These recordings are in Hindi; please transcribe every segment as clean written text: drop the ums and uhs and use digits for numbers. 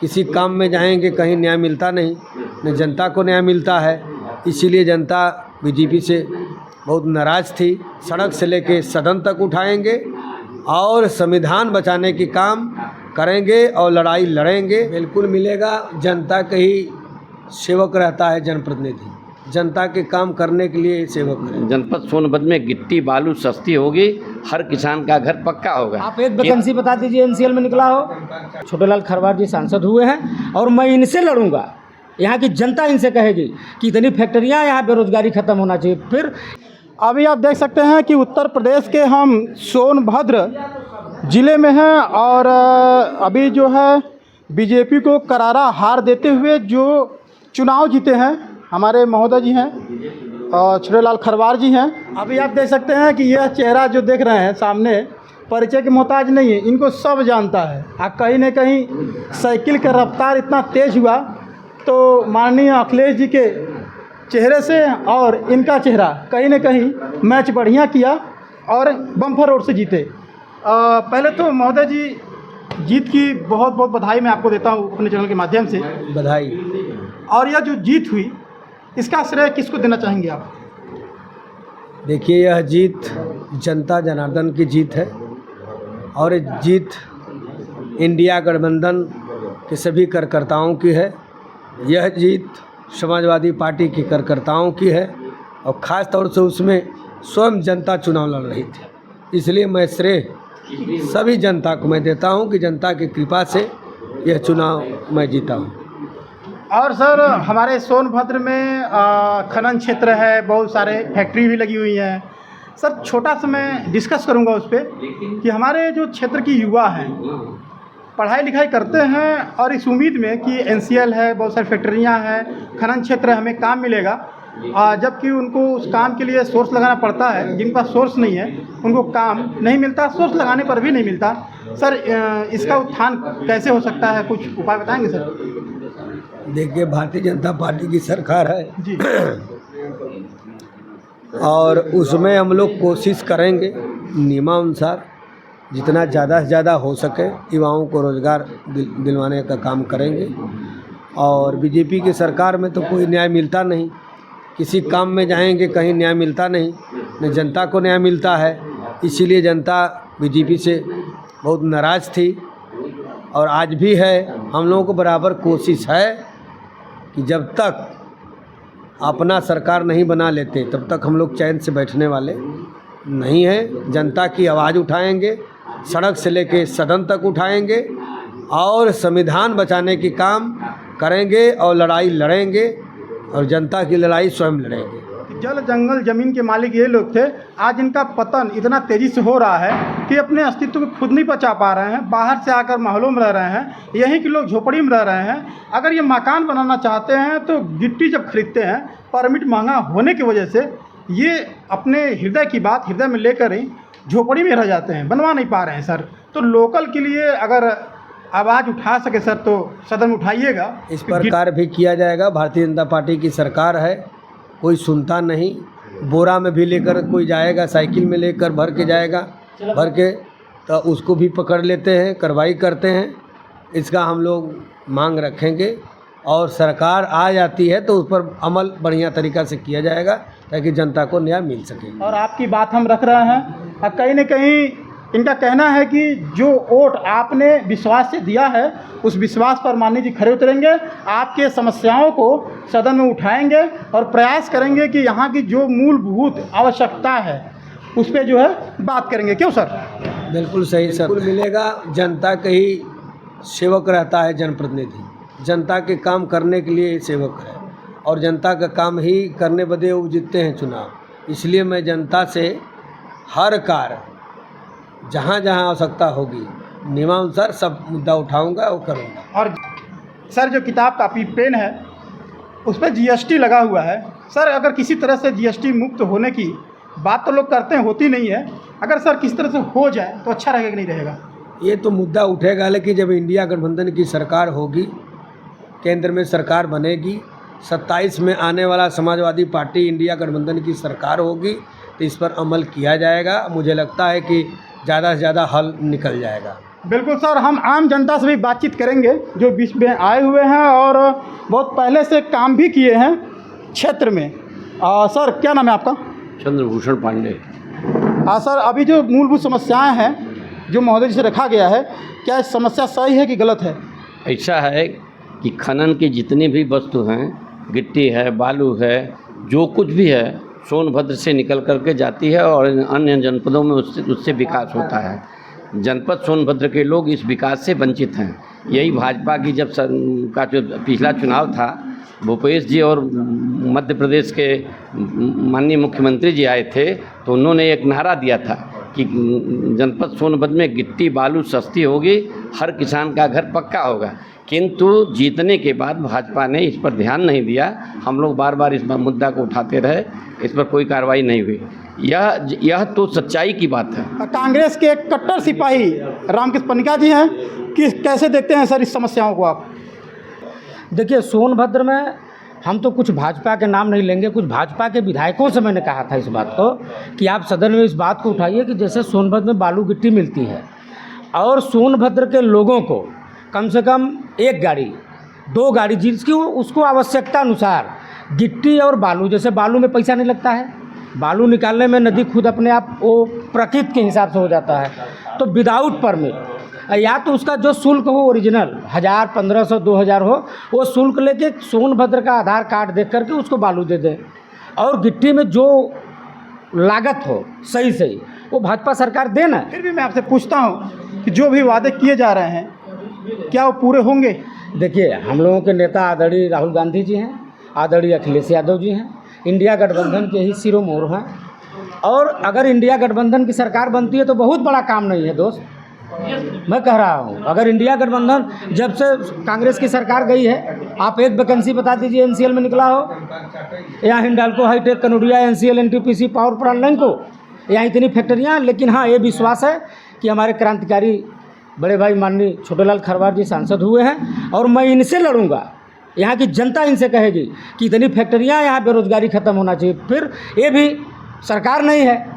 किसी काम में जाएंगे कहीं न्याय मिलता नहीं, न जनता को न्याय मिलता है। इसीलिए जनता बीजेपी से बहुत नाराज़ थी। सड़क से लेके सदन तक उठाएंगे और संविधान बचाने की काम करेंगे और लड़ाई लड़ेंगे। बिल्कुल मिलेगा। जनता का ही सेवक रहता है जनप्रतिनिधि, जनता के काम करने के लिए सेवक है। जनपद सोनभद्र में गिट्टी बालू सस्ती होगी, हर किसान का घर पक्का होगा। आप एक वैकेंसी बता दीजिए एनसीएल में निकला हो। छोटेलाल खरवार जी सांसद हुए हैं और मैं इनसे लड़ूंगा। यहाँ की जनता इनसे कहेगी कि इतनी फैक्ट्रियाँ, यहाँ बेरोजगारी खत्म होना चाहिए। फिर अभी आप देख सकते हैं कि उत्तर प्रदेश के हम सोनभद्र ज़िले में हैं और अभी जो है बीजेपी को करारा हार देते हुए जो चुनाव जीते हैं हमारे महोदय जी हैं और छोटेलाल खरवार जी हैं। अभी आप देख सकते हैं कि यह चेहरा जो देख रहे हैं सामने परिचय के मोहताज नहीं है, इनको सब जानता है। कहीं न कहीं साइकिल का रफ्तार इतना तेज़ हुआ तो माननीय अखिलेश जी के चेहरे से और इनका चेहरा कहीं न कहीं मैच बढ़िया किया और बम्पर रोड से जीते। पहले तो महोदय जी जीत की बहुत बहुत बधाई मैं आपको देता हूँ अपने चैनल के माध्यम से। बधाई। और यह जो जीत हुई इसका श्रेय किसको देना चाहेंगे आप? देखिए, यह जीत जनता जनार्दन की जीत है और जीत इंडिया गठबंधन के सभी कार्यकर्ताओं की है। यह जीत समाजवादी पार्टी के कार्यकर्ताओं की है और ख़ास तौर से उसमें स्वयं जनता चुनाव लड़ रही थी। इसलिए मैं श्रेय सभी जनता को मैं देता हूं कि जनता की कृपा से यह चुनाव मैं जीता हूं। और सर हमारे सोनभद्र में खनन क्षेत्र है, बहुत सारे फैक्ट्री भी लगी हुई हैं। सर छोटा सा मैं डिस्कस करूंगा उस पर कि हमारे जो क्षेत्र की युवा हैं पढ़ाई लिखाई करते हैं और इस उम्मीद में कि एनसीएल है, बहुत सारी फैक्ट्रियां हैं, खनन क्षेत्र है, हमें काम मिलेगा, जबकि उनको उस काम के लिए सोर्स लगाना पड़ता है। जिनके पास सोर्स नहीं है उनको काम नहीं मिलता, सोर्स लगाने पर भी नहीं मिलता। सर इसका उत्थान कैसे हो सकता है, कुछ उपाय बताएंगे सर? देखिए, भारतीय जनता पार्टी की सरकार है जी और उसमें हम लोग कोशिश करेंगे नियमानुसार जितना ज़्यादा से ज़्यादा हो सके युवाओं को रोज़गार दिलवाने का काम करेंगे। और बीजेपी की सरकार में तो कोई न्याय मिलता नहीं, किसी काम में जाएंगे कहीं न्याय मिलता नहीं, न जनता को न्याय मिलता है। इसीलिए जनता बीजेपी से बहुत नाराज़ थी और आज भी है। हम लोगों को बराबर कोशिश है कि जब तक अपना सरकार नहीं बना लेते तब तक हम लोग चैन से बैठने वाले नहीं हैं। जनता की आवाज़ उठाएंगे, सड़क से लेके सदन तक उठाएंगे और संविधान बचाने की काम करेंगे और लड़ाई लड़ेंगे और जनता की लड़ाई स्वयं लड़ेंगे। जल जंगल जमीन के मालिक ये लोग थे, आज इनका पतन इतना तेज़ी से हो रहा है कि अपने अस्तित्व को खुद नहीं बचा पा रहे हैं। बाहर से आकर महलों में रह रहे हैं, यहीं के लोग झोपड़ी में रह रहे हैं। अगर ये मकान बनाना चाहते हैं तो गिट्टी जब खरीदते हैं, परमिट महंगा होने की वजह से ये अपने हृदय की बात हृदय में लेकर ही झोपड़ी में रह जाते हैं, बनवा नहीं पा रहे हैं। सर तो लोकल के लिए अगर आवाज़ उठा सके सर तो सदन में उठाइएगा। इस प्रकार भी किया जाएगा। भारतीय जनता पार्टी की सरकार है, कोई सुनता नहीं। बोरा में भी लेकर कोई जाएगा, साइकिल में लेकर भर के जाएगा, भर के तो उसको भी पकड़ लेते हैं, कार्रवाई करते हैं। इसका हम लोग मांग रखेंगे और सरकार आ जाती है तो उस पर अमल बढ़िया तरीक़ा से किया जाएगा ताकि जनता को न्याय मिल सके। और आपकी बात हम रख रहे हैं और कहीं न कहीं इनका कहना है कि जो वोट आपने विश्वास से दिया है उस विश्वास पर माननीय जी खरे उतरेंगे, आपके समस्याओं को सदन में उठाएंगे और प्रयास करेंगे कि यहाँ की जो मूलभूत आवश्यकता है उस पर जो है बात करेंगे। क्यों सर? बिल्कुल सही सर। बिल्कुल मिलेगा। जनता का ही सेवक रहता है जनप्रतिनिधि, जनता के काम करने के लिए सेवक है और जनता का काम ही करने बदे वो जीतते हैं चुनाव। इसलिए मैं जनता से हर कार्य जहाँ जहाँ आवश्यकता होगी नियमानुसार सब मुद्दा उठाऊंगा और करूँगा। और सर जो किताब कापी पेन है उस पर जीएसटी लगा हुआ है। सर अगर किसी तरह से जीएसटी मुक्त होने की बात तो लोग करते हैं, होती नहीं है। अगर सर किस तरह से हो जाए तो अच्छा रहेगा कि नहीं रहेगा? ये तो मुद्दा उठेगा, लेकिन जब इंडिया गठबंधन की सरकार होगी, केंद्र में सरकार बनेगी, 27 में आने वाला समाजवादी पार्टी इंडिया गठबंधन की सरकार होगी तो इस पर अमल किया जाएगा। मुझे लगता है कि ज़्यादा से ज़्यादा हल निकल जाएगा। बिल्कुल सर, हम आम जनता से भी बातचीत करेंगे जो बीच में आए हुए हैं और बहुत पहले से काम भी किए हैं क्षेत्र में। सर क्या नाम है आपका? चंद्रभूषण पांडे। सर अभी जो मूलभूत समस्याएं हैं जो महोदय जी से रखा गया है, क्या इस समस्या सही है कि गलत है? ऐसा है कि खनन की जितनी भी वस्तु हैं, गिट्टी है, बालू है, जो कुछ भी है सोनभद्र से निकल करके जाती है और अन्य जनपदों में उससे विकास होता है। जनपद सोनभद्र के लोग इस विकास से वंचित हैं। यही भाजपा की जब का जो पिछला चुनाव था, भूपेश जी और मध्य प्रदेश के माननीय मुख्यमंत्री जी आए थे तो उन्होंने एक नारा दिया था कि जनपद सोनभद्र में गिट्टी बालू सस्ती होगी, हर किसान का घर पक्का होगा। किंतु जीतने के बाद भाजपा ने इस पर ध्यान नहीं दिया। हम लोग बार बार इस मुद्दा को उठाते रहे, इस पर कोई कार्रवाई नहीं हुई। यह तो सच्चाई की बात है। कांग्रेस के एक कट्टर सिपाही रामकृष्ण पनिका जी हैं, कि कैसे देखते हैं सर इस समस्याओं को आप? देखिए, सोनभद्र में हम तो कुछ भाजपा के नाम नहीं लेंगे, कुछ भाजपा के विधायकों से मैंने कहा था इस बात को कि आप सदन में इस बात को उठाइए कि जैसे सोनभद्र में बालू गिट्टी मिलती है और सोनभद्र के लोगों को कम से कम 1 गाड़ी 2 गाड़ी जिसकी उसको आवश्यकता अनुसार गिट्टी और बालू, जैसे बालू में पैसा नहीं लगता है, बालू निकालने में नदी खुद अपने आप वो प्रकृति के हिसाब से हो जाता है, तो विदाउट परमिट या तो उसका जो शुल्क हो ओरिजिनल 1000, 1500, 2000 हो, वो शुल्क लेके सोनभद्र का आधार कार्ड देख करके उसको बालू दे दें और गिट्टी में जो लागत हो सही वो भाजपा सरकार देना। फिर भी मैं आपसे पूछता हूँ कि जो भी वादे किए जा रहे हैं क्या वो पूरे होंगे? देखिए, हम लोगों के नेता आदरणीय राहुल गांधी जी हैं, आदरणीय अखिलेश यादव जी हैं, इंडिया गठबंधन के ही शिरोमोर हैं और अगर इंडिया गठबंधन की सरकार बनती है तो बहुत बड़ा काम नहीं है दोस्त, मैं कह रहा हूँ। अगर इंडिया गठबंधन जब से कांग्रेस की सरकार गई है, आप एक वैकेंसी बता दीजिए एनसीएल में निकला हो, या Hindalco, Hitech, Kanoria, NCL, NTPC, power plant, Lanco, यहाँ इतनी फैक्ट्रियाँ। लेकिन हाँ, ये विश्वास है कि हमारे क्रांतिकारी बड़े भाई माननीय छोटेलाल खरवार जी सांसद हुए हैं और मैं इनसे लड़ूंगा। यहाँ की जनता इनसे कहेगी कि इतनी फैक्ट्रियाँ, यहाँ बेरोजगारी ख़त्म होना चाहिए। फिर ये भी सरकार नहीं है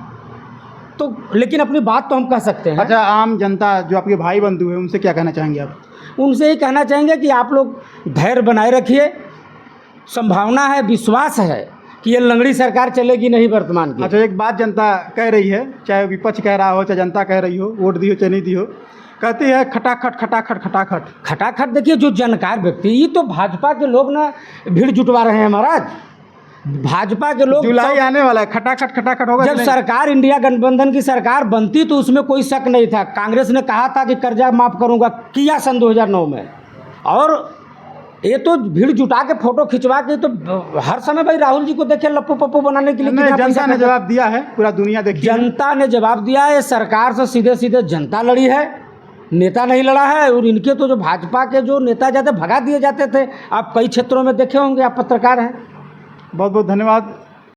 तो, लेकिन अपनी बात तो हम कह सकते हैं। अच्छा, आम जनता जो आपके भाई बंधु हैं उनसे क्या कहना चाहेंगे आप? उनसे ही कहना चाहेंगे कि आप लोग धैर्य बनाए रखिए, संभावना है, विश्वास है कि ये लंगड़ी सरकार चलेगी नहीं वर्तमान की। अच्छा, एक बात जनता कह रही है, चाहे विपक्ष कह रहा हो चाहे जनता कह रही हो, वोट दी हो चाहे नहीं दी हो, कहती है खटाखट खटाखट खटाखट खटाखट। देखिए, जो जानकार व्यक्ति, ये तो भाजपा के लोग ना भीड़ जुटवा रहे हैं महाराज, भाजपा के लोग। जुलाई आने वाला है, खटाखट खटाखट होगा। जब सरकार इंडिया गठबंधन की सरकार बनती तो उसमें कोई शक नहीं था। कांग्रेस ने कहा था कि कर्जा माफ करूंगा, किया सन 2009 में, और ये तो भीड़ जुटा के फोटो खिंचवा के तो हर समय भाई राहुल जी को देखे लप्पू पप्पू बनाने के लिए। जनता ने जवाब दिया है, पूरा दुनिया देखी, जनता ने जवाब दिया है। सरकार से सीधे सीधे जनता लड़ी है, नेता नहीं लड़ा है। और इनके तो जो भाजपा के जो नेता जाते भगा दिए जाते थे, आप कई क्षेत्रों में देखे होंगे, आप पत्रकार हैं। बहुत बहुत धन्यवाद।